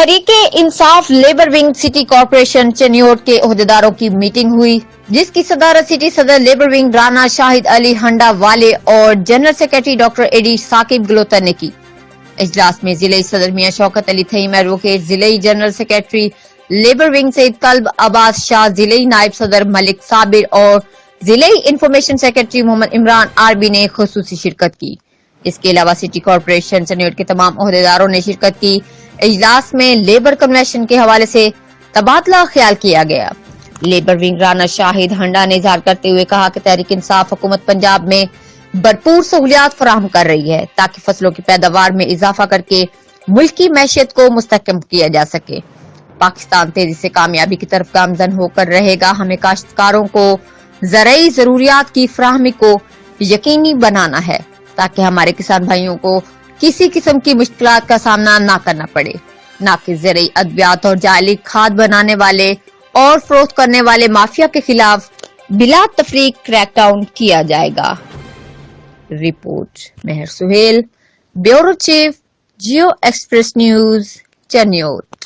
तहरीक Insaf labour wing city corporation Chiniot के ओहदेदारों की मीटिंग हुई, जिसकी सदारत सिटी सदर लेबर विंग राना शाहिद अली हंडा वाले और general secretary doctor AD Saqib Galotar ने की। इजलास में जिले सदर मियां शौकत अली थईम, एडवोकेट जिले general secretary labour wing Saeed Kalb Abbas Shah, जिले नायब सदर मलिक साबिर और जिले इंफॉर्मेशन सेक्रेटरी मोहम्मद इमरान आरबी ने खुसूसी शिरकत की। इसके अलावा सिटी कॉर्पोरेशन चनियोट के तमाम ओहदेदारों ने शिरकत की। इजलास में लेबर कन्वेंशन के हवाले से तबादला ख्याल किया गया। लेबर विंग राना शाहिद हंडा ने इजहार करते हुए कहा कि तहरीक इंसाफ हुकूमत पंजाब में भरपूर सहूलियात फराहम कर रही है ताकि फसलों की पैदावार में इजाफा करके मुल्क की मैशियत को मुस्तहकम किया जा सके। पाकिस्तान तेजी से कामयाबी की तरफ गामजन होकर रहेगा। हमें काश्तकारों को ज़रूरी जरूरियात की फराहमी को यकीनी बनाना है ताकि हमारे किसान भाइयों को किसी किस्म की मुश्किलात का सामना ना करना पड़े। नाकिस ज़रूरी अद्वियात और जाली खाद बनाने वाले और फरोख्त करने वाले माफिया के खिलाफ बिला तफरीक क्रैकडाउन किया जाएगा। रिपोर्ट मेहर सुहेल, ब्यूरो चीफ, जियो एक्सप्रेस न्यूज, चनियोट।